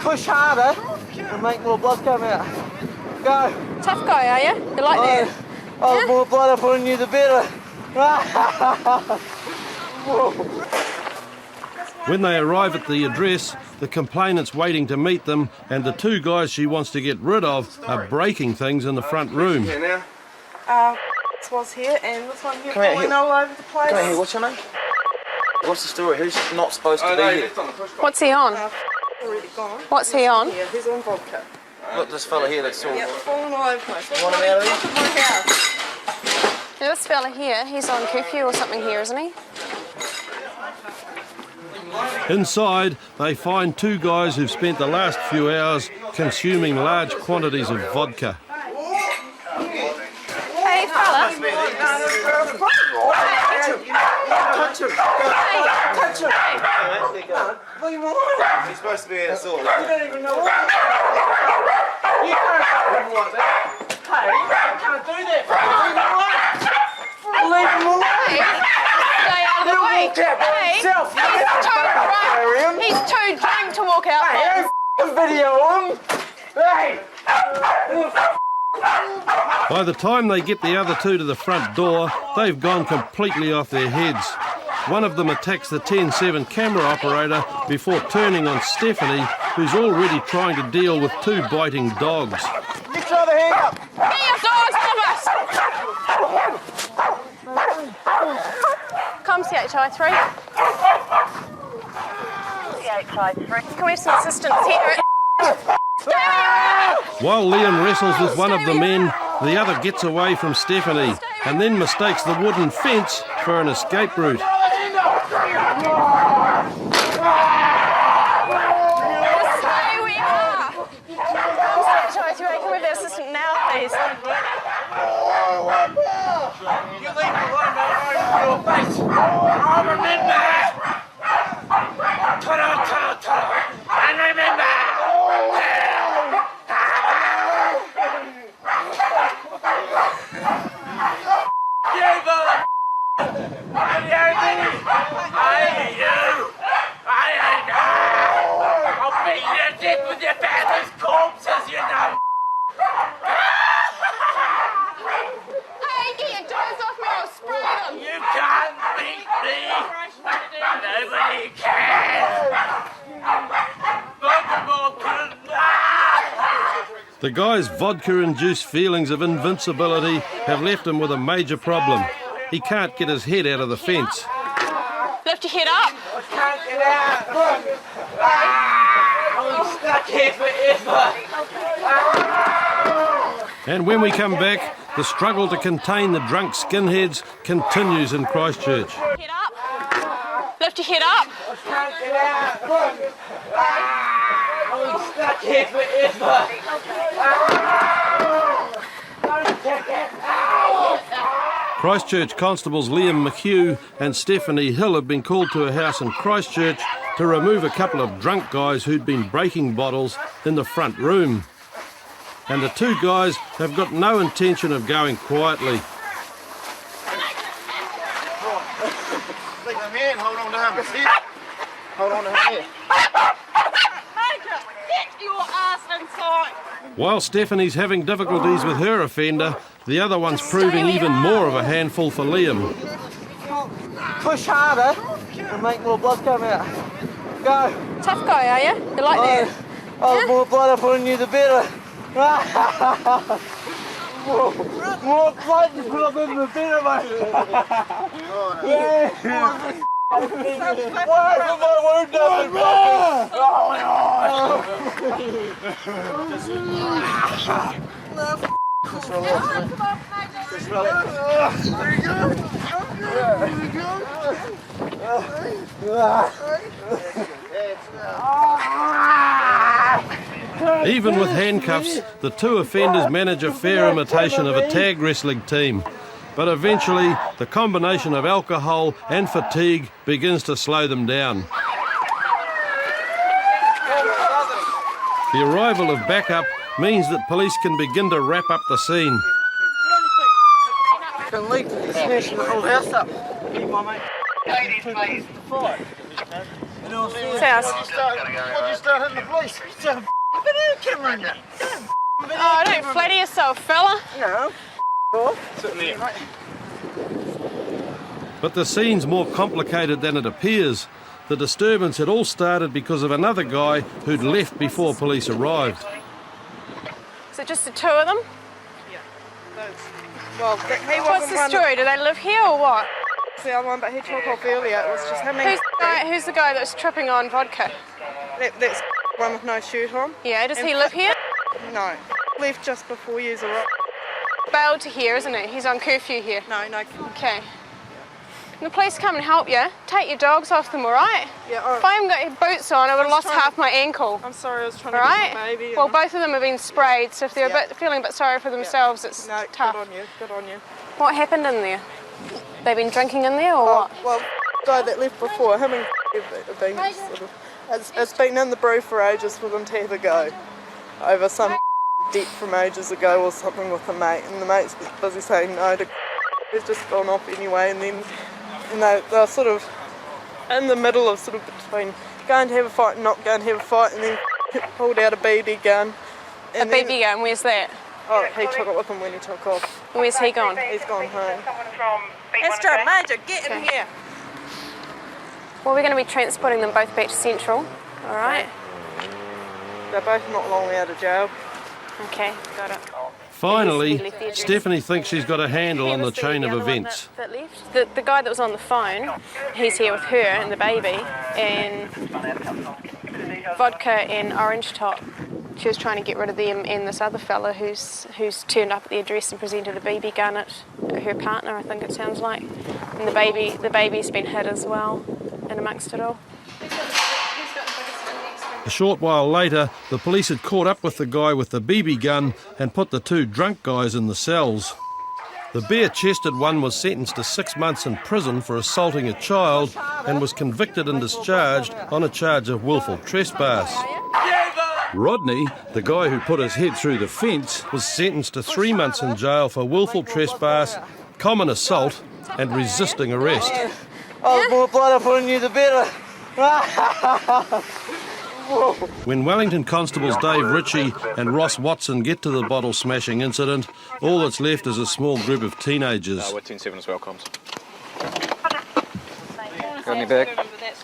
Push harder and make more blood come out. Go. Tough guy, are you? You like that? Oh, the more blood I put in you, the better. When they arrive at the address, the complainant's waiting to meet them, and the two guys she wants to get rid of are breaking things in the front room. This was here, and this one here falling all over the place. Come here, what's your name? What's the story? Who's not supposed to be here? What's he on? Already gone. What's he on? Yeah, he's on vodka. Look, this fella here that's all... Yep, falling all over the place. Want him out of here? Look at my house. Now, this fella here, he's on curfew or something here, isn't he? Inside, they find two guys who've spent the last few hours consuming large quantities of vodka. Hey, fella. Touch him! Hey. Touch him! Leave him alone. He's supposed to be in a sword. You don't even know what. You can't do him like that. Hey, you can't do that. Leave him alone. Hey. Stay out of the way. Hey. He's too drunk to walk out. Hey, video him. Hey. By the time they get the other two to the front door, they've gone completely off their heads. One of them attacks the 10-7 camera operator before turning on Stephanie, who's already trying to deal with two biting dogs. Get your other hand up. Get your dogs from us! Come, CHI3. CHI3. Can we have some assistance here? While Liam wrestles with one of the men, the other gets away from Stephanie and then mistakes the wooden fence for an escape route. Stay where you are. CHI3, can we have the assistant now, please? You leave me alone, mate. Over your face. I remember. Ta-da. And remember. With your family's corpses, you know. Hey, get your dogs off me, I'll spray them. You can't beat me. Nobody can. The guy's vodka-induced feelings of invincibility have left him with a major problem. He can't get his head out of the fence. Lift your head up. I can't get out. I'm stuck here forever. And when we come back, the struggle to contain the drunk skinheads continues in Christchurch. Head up. Lift your head up. I can't get out. I'm stuck here forever. Christchurch constables Liam McHugh and Stephanie Hill have been called to a house in Christchurch to remove a couple of drunk guys who'd been breaking bottles in the front room. And the two guys have got no intention of going quietly. Leave him in, hold on to him. Hold on to him here. Get your ass inside. While Stephanie's having difficulties with her offender, the other one's proving even more of a handful for Liam. Push harder and make more blood come out. Go. Tough guy, are you? You like that? The more blood I put in you, the better. More blood you put in, the better, mate. Why have my wound done? Just relax. Just relax. Even with handcuffs, the two offenders manage a fair imitation of a tag wrestling team. But eventually, the combination of alcohol and fatigue begins to slow them down. The arrival of backup means that police can begin to wrap up the scene. You can leave smashing the whole house up. Leave my mate. Ladies, please. Fight. Sounds. Why'd you start hitting the police? You still have a video camera in there. Oh, don't flatter yourself, fella. No. But the scene's more complicated than it appears. The disturbance had all started because of another guy who'd left before police arrived. Is it just the two of them? Well, he What's wasn't the one story? Do they live here or what? of the other one, but he took off earlier. It was just him and Who's the guy that was tripping on vodka? that's one with no shirt on. Yeah, does he live here? No, left just before you arrived. Bailed to here, isn't it? He's on curfew here. No. Okay. Can the police come and help you? Take your dogs off them, all right? Yeah, all If I hadn't got your boots on, I would have lost trying to- half my ankle. I'm sorry, I was trying All to right? get my baby. Well, both of them have been sprayed, so if they're feeling a bit sorry for themselves, it's No, tough. good on you. What happened in there? They've been drinking in there or what? Well, the guy that left before, him and have been sort of, it's been in the brew for ages for them to have a go over some debt from ages ago or something with a mate, and the mate's busy saying no to he's just gone off anyway, and then they're sort of in the middle of sort of between going to have a fight and not going to have a fight, and then pulled out a BB gun. A BB gun, where's that? Oh, he took it with him when he took off. Where's he gone? He's gone home. Extra Major, get in here. Well, we're going to be transporting them both back to Central, all right? They're both not long out of jail. Okay, got it. Finally, Stephanie thinks she's got a handle on the chain of events. That left. The guy that was on the phone, he's here with her and the baby, and vodka and orange top. She was trying to get rid of them and this other fella who's turned up at the address and presented a BB gun at her partner, I think it sounds like. And the baby's been hit as well, in amongst it all. A short while later, the police had caught up with the guy with the BB gun and put the two drunk guys in the cells. The bare-chested one was sentenced to 6 months in prison for assaulting a child and was convicted and discharged on a charge of willful trespass. Rodney, the guy who put his head through the fence, was sentenced to 3 months in jail for willful trespass, common assault and resisting arrest. Oh, the more blood I put on you, the better. When Wellington constables Dave Ritchie and Ross Watson get to the bottle smashing incident, all that's left is a small group of teenagers. We're 10-7 as well, comms. Got any bag?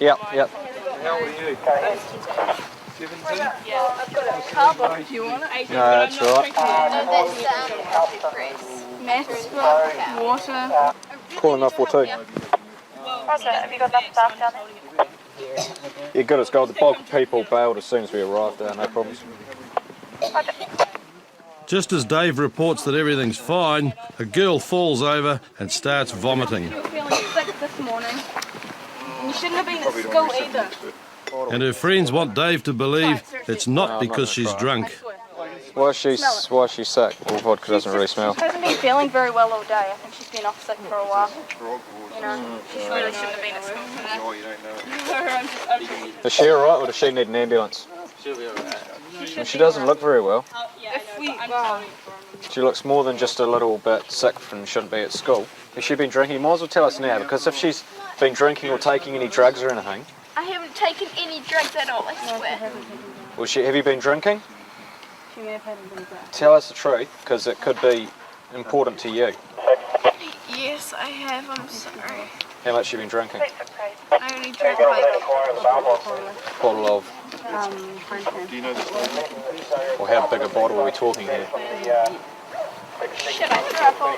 Yep. How old are you? 17? Yeah, I've got a cardboard if you want it. No, that's right. Maths book, water. Cool enough for two. Have you got enough staff down there? Yeah, good as gold. The bulk of people bailed as soon as we arrived there, no problems. Just as Dave reports that everything's fine, a girl falls over and starts vomiting. You were feeling sick this morning. And you shouldn't have been at school either. And her friends want Dave to believe it's not because she's drunk. Why is she sick? Well, vodka doesn't really smell. She hasn't been feeling very well all day. I think she's been off sick for a while. You know, she really shouldn't have been at school today. Is she alright or does she need an ambulance? She'll be alright. She doesn't look very well. Well, She looks more than just a little bit sick and shouldn't be at school. Has she been drinking? You might as well tell us now, because if she's been drinking or taking any drugs or anything... I haven't taken any drugs at all, I swear. Have you been drinking? She may have had a bit of that. Tell us the truth, because it could be important to you. Yes, I have. I'm sorry. How much have you been drinking? I only drank like Bottle of... Heineken. Or how big a bottle are we talking here? Shit, I threw up all.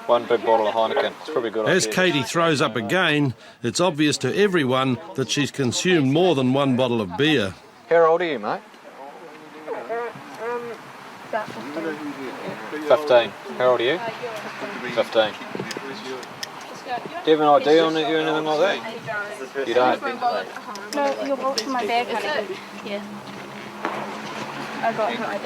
One big bottle of Heineken. It's probably a good As idea. Katie throws up again, it's obvious to everyone that she's consumed more than one bottle of beer. How old are you, mate? About 15. 15. How old are you? 15. Do you have an ID on you or anything like that? You don't? No, your box in my bag, honey. Yeah. I got her ID.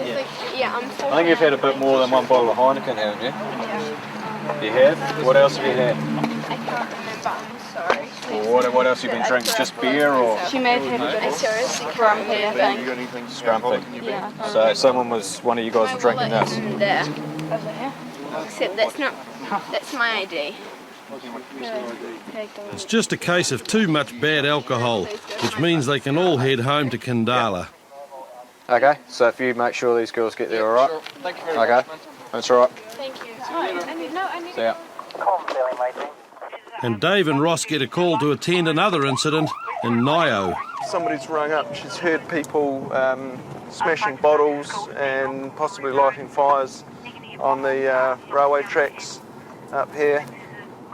Yeah, I'm 14. I think you've had a bit more than one bottle of Heineken, haven't you? Yeah. You have? What else have you had? I can't remember, I'm sorry. Or what else have you been drinking? Just beer or She may have had a bit of scrumpy, I think. scrumpy? Yeah. So one of you guys was drinking this? There. Over here. Except that's not, that's my ID. It's just a case of too much bad alcohol, which means they can all head home to Kandala. Okay, so if you make sure these girls get there alright. Thank you very much. Okay, that's alright. Thank you. I need See ya. And Dave and Ross get a call to attend another incident in Nio. Somebody's rung up. She's heard people smashing bottles and possibly lighting fires on the railway tracks up here.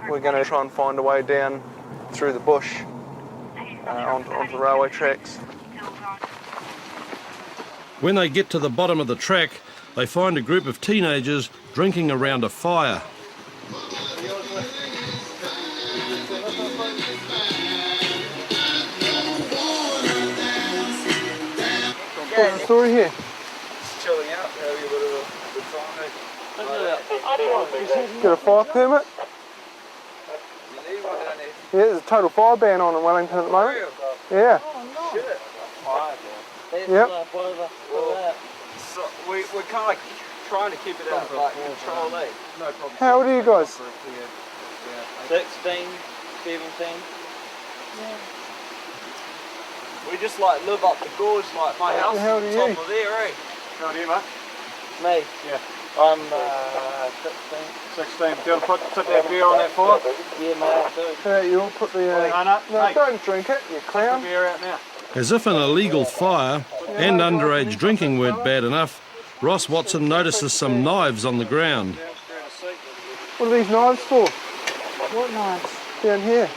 We're going to try and find a way down through the bush onto the railway tracks. When they get to the bottom of the track, they find a group of teenagers drinking around a fire. What's the story here? Chilling out, having a bit of a good time. Get a fire permit? You need one down there. Yeah, there's a total fire ban on in Wellington at the moment. Yeah. Yep. So we're kind of trying to keep it out, like control A. No problem. How old are you guys? 16, 17. We just like live up the gorge, like my house How old is are top you? of there, eh? How old are you, mate? Me? Yeah. I'm 16. Do you want to put that beer on that fire? 16. Yeah, mate, I do. You'll put the... no, don't drink it, you clown. Put the beer out now. As if an illegal fire and underage drinking weren't bad enough, Ross Watson notices some knives on the ground. What are these knives for? What knives? Down here.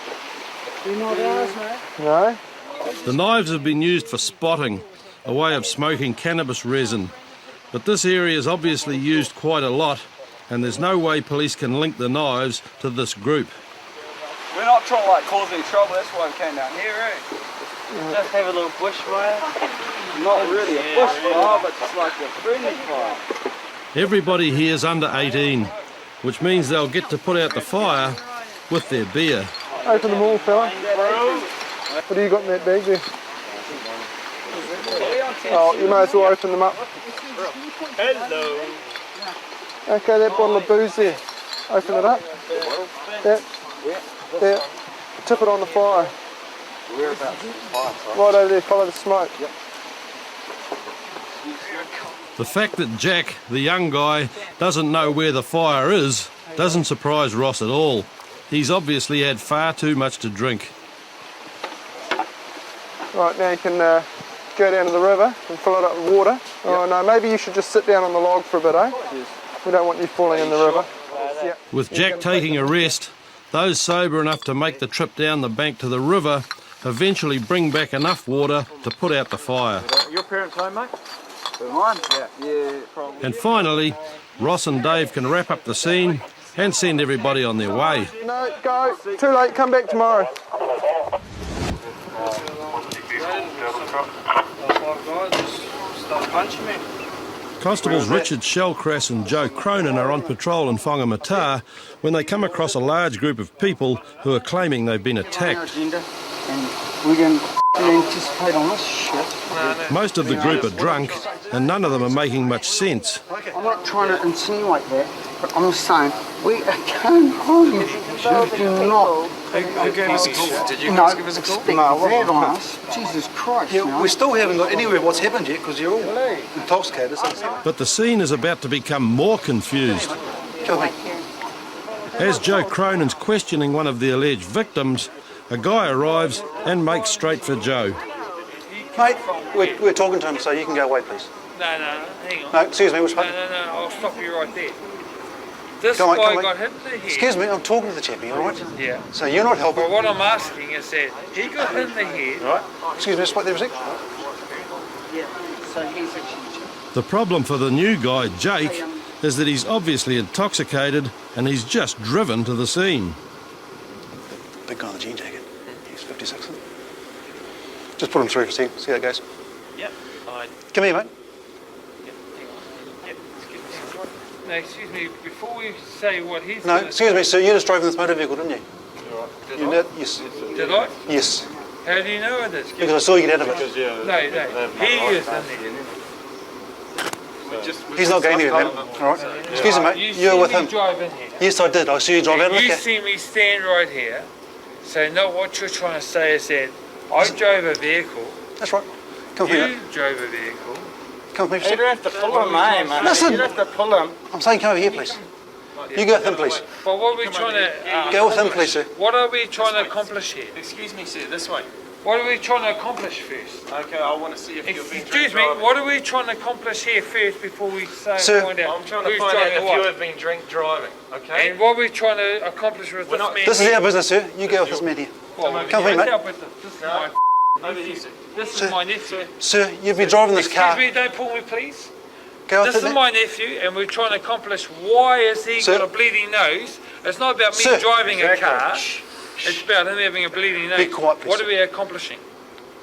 They're not ours, mate. No? The knives have been used for spotting, a way of smoking cannabis resin. But this area is obviously used quite a lot, and there's no way police can link the knives to this group. We're not trying to like cause any trouble, that's why we came down here, eh? Just have a little bushfire. Not really a bushfire, but just like a friendly fire. Everybody here's under 18, which means they'll get to put out the fire with their beer. Open them all, fella. What do you got in that bag there? Oh, you may as well open them up. Hello. Okay, that bottle of booze there. Open it up. That. There. Tip it on the fire. Right over there, follow the smoke. The fact that Jack, the young guy, doesn't know where the fire is doesn't surprise Ross at all. He's obviously had far too much to drink. Right, now you can go down to the river and fill it up with water. Oh no, maybe you should just sit down on the log for a bit, eh? We don't want you falling in the river. With Jack taking a rest, those sober enough to make the trip down the bank to the river eventually bring back enough water to put out the fire. Your parents home, mate? Mine? Yeah, probably. And finally, Ross and Dave can wrap up the scene and send everybody on their way. No, go. Too late, come back tomorrow. Stop punching me. Constables Richard Shellcrass and Joe Cronin are on patrol in Whangamata when they come across a large group of people who are claiming they've been attacked. And we're going to anticipate on this shit. Most of the group are drunk and none of them are making much sense. I'm not trying to insinuate that, but I'm just saying, we are going home. You do not. Who gave us a call? Did you guys give us a call? No, that on us. Jesus Christ. Yeah, we still haven't got anywhere what's happened yet because you're all intoxicated. But the scene is about to become more confused. As Joe Cronin's questioning one of the alleged victims, a guy arrives and makes straight for Joe. Mate, we're talking to him, so you can go away, please. No, hang on. No, excuse me, which one? No, I'll stop you right there. This Come on, guy come on. got hit in the head. Excuse me, I'm talking to the chappie, all right? Yeah. So you're not helping. But what I'm asking is that he got hit in the head. Right. Excuse me, just wait there a sec. Yeah, so he's actually... The problem for the new guy, Jake, is that he's obviously intoxicated and he's just driven to the scene. Big guy in the jean jacket. He's 56. Just put him through, see how it goes. Yep. Come here, mate. No, excuse me, before we say what he's No, gonna excuse me, sir, you just drove in this motor vehicle, didn't you? Did You I? did? Yes. Did I? Yes. How do you know of this? Because I saw you get out of it. No, he is in there. He's not going anywhere, man. All right. Excuse me, mate. You're with him. Drive in here. Yes, I did. I saw you drive out of the You car. see me stand right here. So now what you're trying to say is that I drove a vehicle. That's right. Come with me, You drove a vehicle. come with me. You don't have to pull him, mate. Listen. You don't have to pull him. I'm saying come over here, please. You go with him, please. But what are we trying to Go with him, please, sir. What are we trying to accomplish here? Excuse me, sir. This way. What are we trying to accomplish first? Okay, I want to see if you're being Excuse me, what are we trying to accomplish here first before we say Sir, find out I'm trying to who's find out driving if what? you have been drink driving, okay? And what are we trying to accomplish with this man? This is our business, sir. You go with this man here. Well, Come with me, mate. This is my Over here, sir. This Sir. is my nephew. Sir, you've been driving this car. Excuse me, don't pull me, please. Go with This it, is mate. my nephew, and we're trying to accomplish why has he Sir. got a bleeding nose. It's not about me Sir. driving a Exactly. car. It's about him having a bleeding nose. Be quiet, please, What sir. are we accomplishing?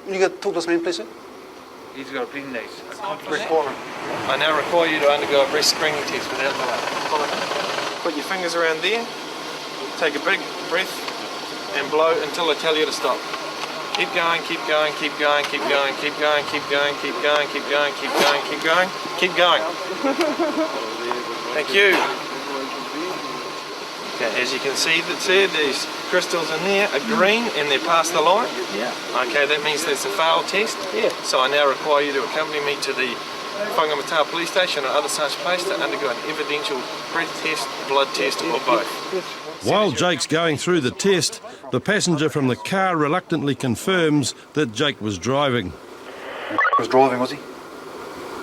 You go talk to this man, please, sir. He's got a bleeding nose. I now require you to undergo a breast screening test without delay. Put your fingers around there, take a big breath, and blow until I tell you to stop. Keep going, keep going, keep going, keep going, keep going, keep going, keep going, keep going, keep going, keep going, keep going. Thank you. Okay, as you can see, these crystals in there are green and they're past the light. Yeah. Okay, that means that's a failed test. Yeah. So I now require you to accompany me to the Whangamata police station or other such place to undergo an evidential breath test, blood test, or both. While Jake's going through the test, the passenger from the car reluctantly confirms that Jake was driving. Was driving, was he?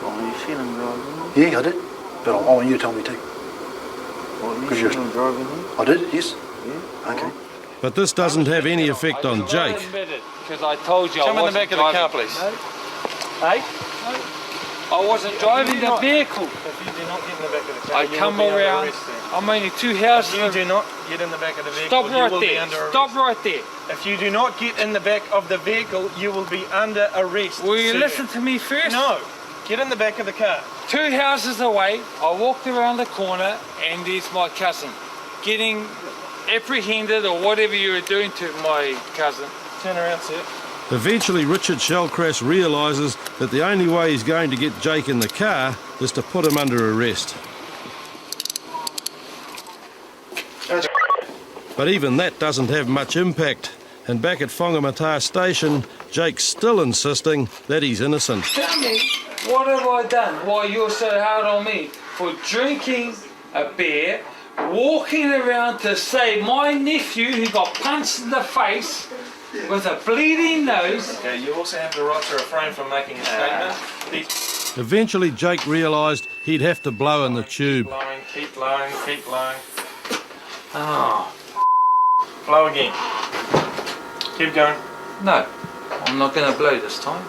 Oh, you seen him driving? Yeah, I did. But I want you to tell me too. Well, you 'Cause seen you're- him driving here? I did, yes. Okay. But this doesn't have any effect on Jake. Because I told you Come I in the wasn't back of the car, driving. please. Hey? I wasn't driving the vehicle. If you do not get in the back of the car, I you come will be under around. arrest then. I'm only 2 houses. If you do not get in the back of the vehicle, Stop you right will be there. under arrest. Stop right there. If you do not get in the back of the vehicle, you will be under arrest. Will you sir. listen to me first? No. Get in the back of the car. 2 houses away, I walked around the corner and there's my cousin getting apprehended or whatever you were doing to my cousin. Turn around, sir. Eventually, Richard Shellcrass realises that the only way he's going to get Jake in the car is to put him under arrest. But even that doesn't have much impact, and back at Whangamata Station, Jake's still insisting that he's innocent. Tell me, what have I done? Why you're so hard on me for drinking a beer, walking around to save my nephew who got punched in the face with a bleeding nose. Okay, you also have the right to refrain from making a statement. Eventually, Jake realised he'd have to blow in the tube. Blowing, keep blowing, keep blowing. Oh. Blow again. Keep going. No, I'm not going to blow this time.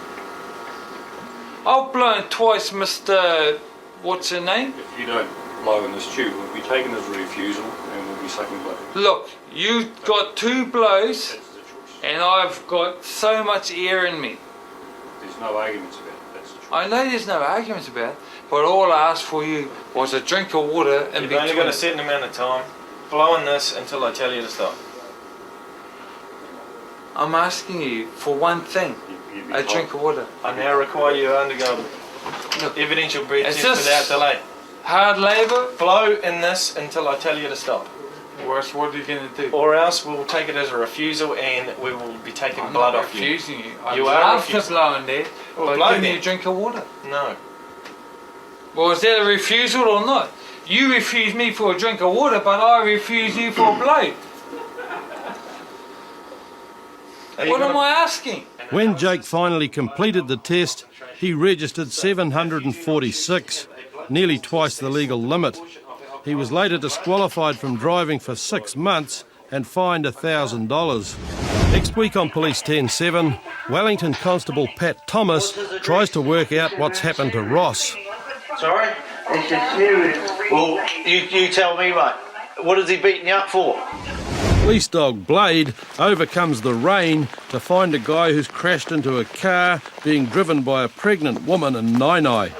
I've blown twice, Mr. What's her name? If you don't blow in this tube, we'll be taken as a refusal and we'll be sucking blood. Look, you got 2 blows and I've got so much air in me. There's no arguments about it. That's the truth. I know there's no arguments about it, but all I asked for you was a drink of water in You've only between. got a certain amount of time. Blow in this until I tell you to stop. I'm asking you for one thing, You'd be a drink of water. I now require you to undergo evidential breath Is test this- without delay. Hard labour? Blow in this until I tell you to stop. Worse, what are you going to do? Or else we'll take it as a refusal and we will be taking I'm blood not off you. refusing you. I'd You are love to refusing. blow in there, Well, but blow give me then. a drink of water. No. Well, is that a refusal or not? You refuse me for a drink of water, but I refuse you for a blow. What am I asking? When Jake finally completed the test, he registered 746, nearly twice the legal limit. He was later disqualified from driving for 6 months and fined $1,000. Next week on Police 10-7, Wellington Constable Pat Thomas tries to work out what's happened to Ross. Sorry? This is serious. Well, you tell me, mate. What is he beating you up for? Police dog Blade overcomes the rain to find a guy who's crashed into a car being driven by a pregnant woman in Nainai.